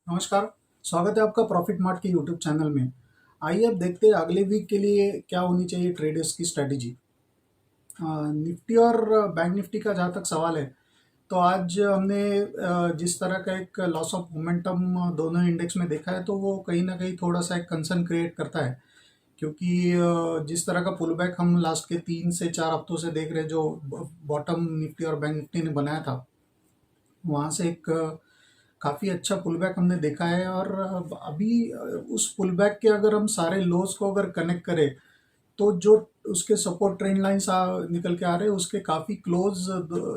नमस्कार। स्वागत है आपका प्रॉफिट मार्ट के यूट्यूब चैनल में। आइए अब देखते हैं अगले वीक के लिए क्या होनी चाहिए ट्रेडर्स की स्ट्रैटेजी। निफ्टी और बैंक निफ्टी का जहाँ तक सवाल है, तो आज हमने जिस तरह का एक लॉस ऑफ मोमेंटम दोनों इंडेक्स में देखा है, तो वो कहीं ना कहीं थोड़ा सा एक कंसर्न क्रिएट करता है। क्योंकि जिस तरह का पुल बैक हम लास्ट के 3 से 4 हफ्तों से देख रहे हैं, जो बॉटम निफ्टी और बैंक निफ्टी ने बनाया था, वहाँ से एक काफ़ी अच्छा पुलबैक हमने देखा है। और अभी उस पुलबैक के अगर हम सारे लोज को अगर कनेक्ट करें, तो जो उसके सपोर्ट ट्रेंड लाइंस निकल के आ रहे हैं, उसके काफ़ी क्लोज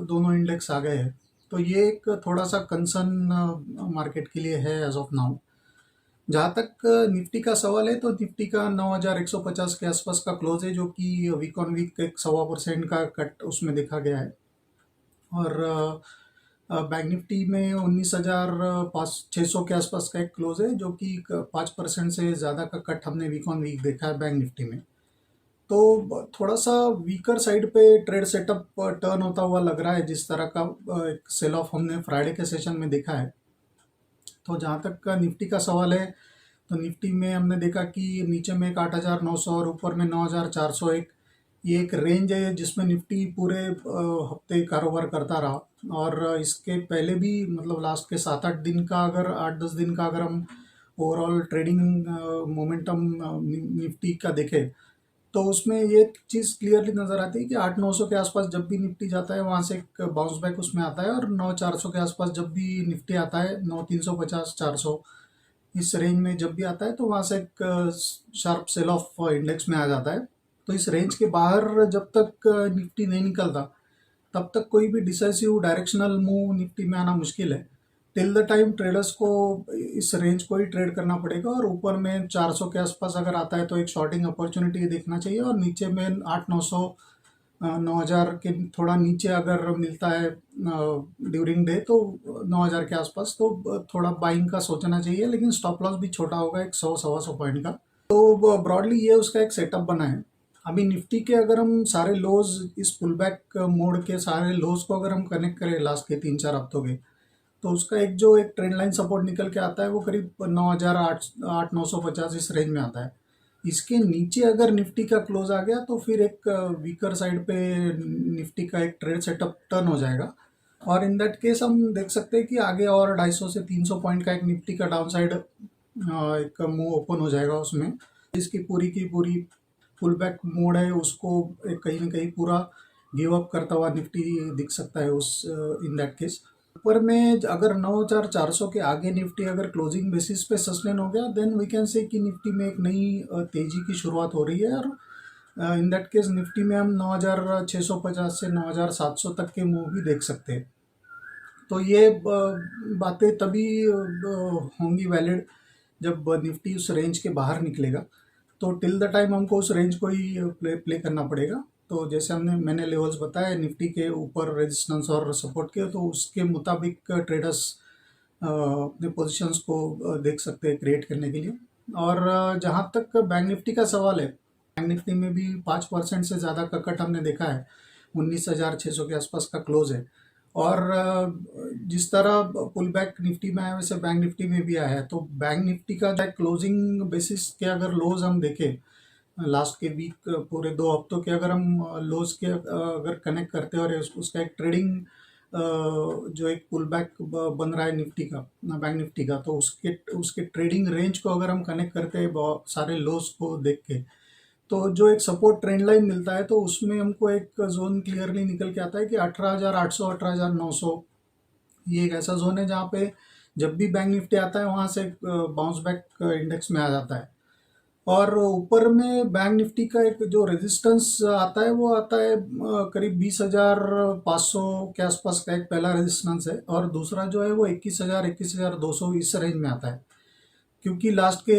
दोनों इंडेक्स आ गए हैं। तो ये एक थोड़ा सा कंसर्न मार्केट के लिए है एज ऑफ नाउ। जहाँ तक निफ्टी का सवाल है, तो निफ्टी का 9150 के आसपास का क्लोज है, जो कि वीक ऑन वीक एक 1.25% का कट उसमें देखा गया है। और बैंक निफ्टी में 19,600 के आसपास का एक क्लोज है, जो कि 5% से ज़्यादा का कट हमने वीक ऑन वीक देखा है बैंक निफ्टी में। तो थोड़ा सा वीकर साइड पे ट्रेड सेटअप टर्न होता हुआ लग रहा है, जिस तरह का एक सेल ऑफ हमने फ्राइडे के सेशन में देखा है। तो जहाँ तक का निफ्टी का सवाल है, तो निफ्टी में हमने देखा कि नीचे में एक 8,900 और ऊपर में 9,401, ये एक रेंज है जिसमें निफ्टी पूरे हफ्ते कारोबार करता रहा। और इसके पहले भी, मतलब लास्ट के 7-8 दिन का, अगर 8-10 दिन का अगर हम ओवरऑल ट्रेडिंग मोमेंटम निफ्टी का देखें, तो उसमें ये चीज़ क्लियरली नज़र आती है कि 8-900 के आसपास जब भी निफ्टी जाता है, वहाँ से एक बाउंस बैक उसमें आता है। और 9,400 के आसपास जब भी निफ्टी आता है, 9,350-400 इस रेंज में जब भी आता है, तो वहाँ से एक शार्प सेल ऑफ इंडेक्स में आ जाता है। तो इस रेंज के बाहर जब तक निफ्टी नहीं निकलता, तब तक कोई भी डिसाइसिव डायरेक्शनल मूव निफ्टी में आना मुश्किल है। टिल द टाइम ट्रेडर्स को इस रेंज को ही ट्रेड करना पड़ेगा। और ऊपर में 400 के आसपास अगर आता है, तो एक शॉर्टिंग अपॉर्चुनिटी देखना चाहिए। और नीचे में 8-900, 9,000 के थोड़ा नीचे अगर मिलता है ड्यूरिंग डे, तो 9,000 के आसपास, तो थोड़ा बाइंग का सोचना चाहिए। लेकिन स्टॉप लॉस भी छोटा होगा, एक 100-125 पॉइंट का। तो ब्रॉडली ये उसका एक सेटअप बना है। अभी निफ्टी के अगर हम सारे लोज, इस पुल बैक मोड के सारे लोज को अगर हम कनेक्ट करें लास्ट के 3-4 हफ्तों के, तो उसका एक जो एक ट्रेंड लाइन सपोर्ट निकल के आता है, वो करीब 9,800-950 इस रेंज में आता है। इसके नीचे अगर निफ्टी का क्लोज आ गया, तो फिर एक वीकर साइड पे निफ्टी का एक ट्रेड सेटअप टर्न हो जाएगा। और इन दैट केस हम देख सकते हैं कि आगे और 250 से 300 पॉइंट का एक निफ्टी का डाउन साइड एक मूव ओपन हो जाएगा उसमें। इसकी पूरी की पूरी पुल बैक मोड है, उसको एक कहीं ना कहीं पूरा गिव अप करता हुआ निफ्टी दिख सकता है उस इन दैट केस। ऊपर में अगर 9,400 के आगे निफ्टी अगर क्लोजिंग बेसिस पे सस्टेन हो गया, देन वी कैन से कि निफ्टी में एक नई तेजी की शुरुआत हो रही है। और इन दैट केस निफ्टी में हम 9,650 से 9,700 तक के मूव भी देख सकते हैं। तो ये बातें तभी होंगी वैलिड जब निफ्टी उस रेंज के बाहर निकलेगा। तो टिल द टाइम हमको उस रेंज को ही प्ले प्ले करना पड़ेगा। तो जैसे मैंने लेवल्स बताए निफ्टी के ऊपर रेजिस्टेंस और सपोर्ट के, तो उसके मुताबिक ट्रेडर्स अपने पोजीशंस को देख सकते हैं क्रिएट करने के लिए। और जहाँ तक बैंक निफ्टी का सवाल है, बैंक निफ्टी में भी 5% से ज़्यादा का कट हमने देखा है। 19,600 के आसपास का क्लोज है। और जिस तरह पुल बैक निफ्टी में आया, वैसे बैंक निफ्टी में भी आया है। तो बैंक निफ्टी का जो क्लोजिंग बेसिस के अगर लोज हम देखें, लास्ट के वीक पूरे 2 हफ्तों के अगर हम लोज के अगर कनेक्ट करते हैं, और उसका एक ट्रेडिंग जो एक पुल बैक बन रहा है निफ्टी का, बैंक निफ्टी का, तो उसके उसके ट्रेडिंग रेंज को अगर हम कनेक्ट करते हैं बहुत सारे लोज को देख के, तो जो एक सपोर्ट ट्रेंड लाइन मिलता है, तो उसमें हमको एक जोन क्लियरली निकल के आता है कि 18,800, 18,900, ये एक ऐसा जोन है जहाँ पे जब भी बैंक निफ्टी आता है, वहाँ से बाउंस बैक इंडेक्स में आ जाता है। और ऊपर में बैंक निफ्टी का एक जो रेजिस्टेंस आता है, वो आता है करीब 20,500 के आसपास का एक पहला रेजिस्टेंस है। और दूसरा जो है वो 21,000, 21,200 इस रेंज में आता है। क्योंकि लास्ट के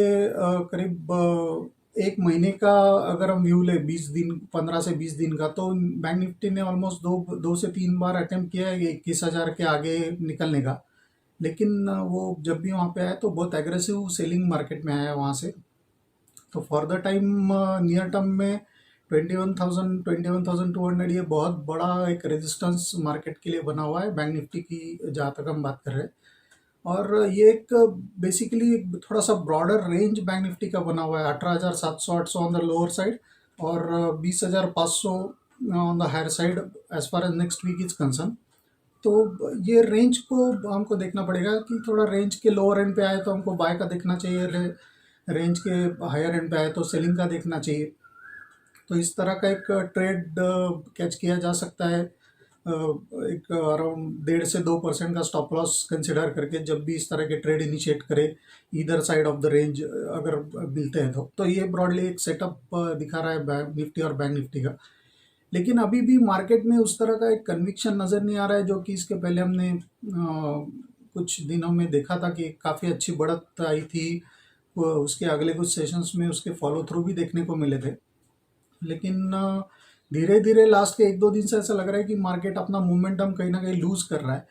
करीब एक महीने का अगर हम व्यू ले, 20 दिन, 15 से 20 दिन का, तो बैंक निफ्टी ने ऑलमोस्ट दो दो से तीन बार अटेम्प्ट किया है 21,000 के आगे निकलने का। लेकिन वो जब भी वहाँ पे आया, तो बहुत एग्रेसिव सेलिंग मार्केट में आया वहाँ से। तो for the time near term में 21,000, 21,200 ये बहुत बड़ा एक रेजिस्टेंस मार्केट के लिए बना हुआ है बैंक निफ्टी की, जहाँ तक हम बात कर रहे हैं। और ये एक बेसिकली थोड़ा सा ब्रॉडर रेंज बैंक निफ्टी का बना हुआ है, 18,700-800 ऑन द लोअर साइड और 20,500 on the higher side as far as next week is concern. तो ये रेंज को हमको देखना पड़ेगा कि थोड़ा रेंज के लोअर एंड पे आए तो हमको बाय का देखना चाहिए, रेंज के हायर एंड पे आए तो सेलिंग का देखना चाहिए। तो इस तरह का एक ट्रेड कैच किया जा सकता है, एक अराउंड 1.5 से 2% का स्टॉप लॉस कंसिडर करके, जब भी इस तरह के ट्रेड इनिशिएट करे इधर साइड ऑफ द रेंज अगर मिलते हैं तो ये ब्रॉडली एक सेटअप दिखा रहा है बैंक निफ्टी और बैंक निफ्टी का। लेकिन अभी भी मार्केट में उस तरह का एक कन्विक्शन नज़र नहीं आ रहा है जो कि इसके पहले हमने कुछ दिनों में देखा था कि काफ़ी अच्छी बढ़त आई थी। उसके अगले कुछ सेशंस में उसके फॉलो थ्रू भी देखने को मिले थे। लेकिन धीरे धीरे लास्ट के 1-2 दिन से ऐसा लग रहा है कि मार्केट अपना मोमेंटम कहीं ना कहीं लूज कर रहा है।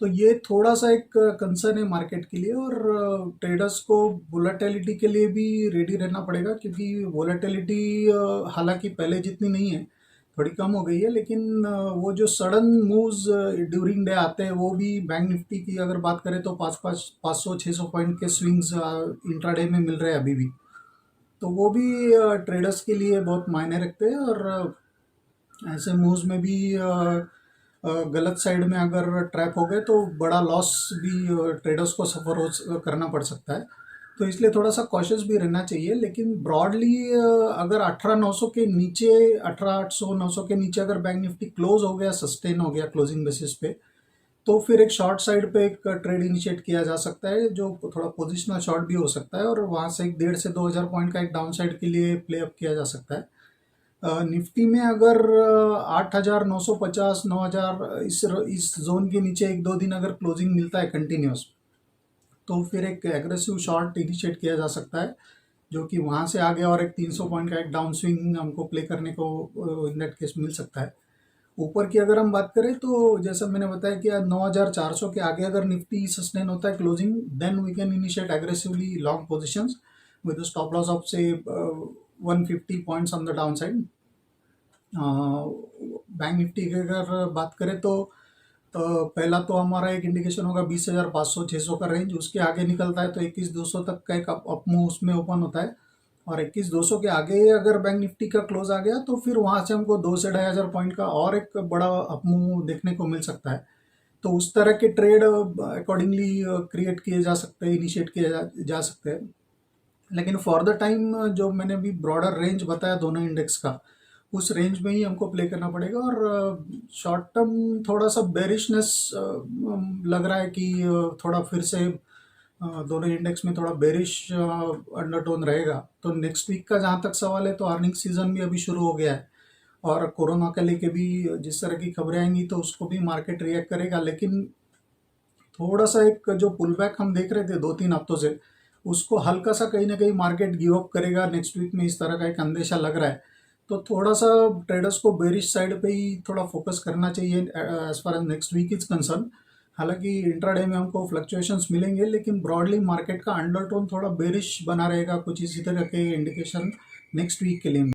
तो ये थोड़ा सा एक कंसर्न है मार्केट के लिए, और ट्रेडर्स को वोलेटिलिटी के लिए भी रेडी रहना पड़ेगा, क्योंकि वोलेटिलिटी हालांकि पहले जितनी नहीं है, थोड़ी कम हो गई है, लेकिन वो जो सडन मूव्स ड्यूरिंग डे आते हैं वो भी बैंक निफ्टी की अगर बात करें तो 500-600 पॉइंट के स्विंग्स इंट्राडे में मिल रहे हैं अभी भी। तो वो भी ट्रेडर्स के लिए बहुत मायने रखते हैं, और ऐसे मूव्स में भी गलत साइड में अगर ट्रैप हो गए तो बड़ा लॉस भी ट्रेडर्स को सफ़र हो करना पड़ सकता है। तो इसलिए थोड़ा सा कॉशियस भी रहना चाहिए। लेकिन ब्रॉडली अगर 18,900 के नीचे, 18,800-900 के नीचे अगर बैंक निफ्टी क्लोज हो गया, सस्टेन हो गया क्लोजिंग बेसिस पे, तो फिर एक शॉर्ट साइड पे एक ट्रेड इनिशिएट किया जा सकता है जो थोड़ा पोजिशनल शॉर्ट भी हो सकता है, और वहाँ से एक 1.5 से 2 हज़ार पॉइंट का एक डाउन साइड के लिए प्ले अप किया जा सकता है। निफ्टी में अगर 8,950 9,000 इस जोन के नीचे 1-2 दिन अगर क्लोजिंग मिलता है कंटिन्यूस, तो फिर एक एग्रेसिव शॉर्ट इनिशिएट किया जा सकता है, जो कि वहाँ से आगे और एक 300 पॉइंट का एक डाउन स्विंग हमको प्ले करने को इन दैट केस मिल सकता है। ऊपर की अगर हम बात करें तो जैसा मैंने बताया कि 9,400 के आगे अगर निफ्टी सस्टेन होता है closing, then we can initiate aggressively long positions with stop loss of से 150 points on the down side. Bank Nifty की अगर बात करें तो पहला तो हमारा एक इंडिकेशन होगा 20,500-600 का रेंज, उसके आगे निकलता है तो 21,200 तक का एक अप मूव उसमें ओपन होता है, और 21,200 के आगे अगर बैंक निफ्टी का क्लोज आ गया तो फिर वहाँ से हमको 2 से 2,500 पॉइंट का और एक बड़ा अप मूव देखने को मिल सकता है। तो उस तरह के ट्रेड अकॉर्डिंगली क्रिएट किए जा सकते हैं, इनिशिएट किए जा सकते हैं। लेकिन फॉर द टाइम जो मैंने भी ब्रॉडर रेंज बताया दोनों इंडेक्स का, उस रेंज में ही हमको प्ले करना पड़ेगा। और शॉर्ट टर्म थोड़ा सा बेरिशनेस लग रहा है कि थोड़ा फिर से दोनों इंडेक्स में थोड़ा बेरिश अंडरटोन रहेगा। तो नेक्स्ट वीक का जहाँ तक सवाल है, तो अर्निंग सीजन भी अभी शुरू हो गया है, और कोरोना के लेके भी जिस तरह की खबरें आएंगी तो उसको भी मार्केट रिएक्ट करेगा। लेकिन थोड़ा सा एक जो पुल बैक हम देख रहे थे 2-3 हफ्तों से, उसको हल्का सा कहीं ना कहीं मार्केट गिव अप करेगा नेक्स्ट वीक में, इस तरह का एक अंदेशा लग रहा है। तो थोड़ा सा ट्रेडर्स को बेरिश साइड पे ही थोड़ा फोकस करना चाहिए as far as next week is concern. हालांकि इंट्राडे में हमको फ्लक्चुएशंस मिलेंगे, लेकिन ब्रॉडली मार्केट का अंडरटोन थोड़ा बेरिश बना रहेगा, कुछ इसी तरह के इंडिकेशन नेक्स्ट वीक के लिए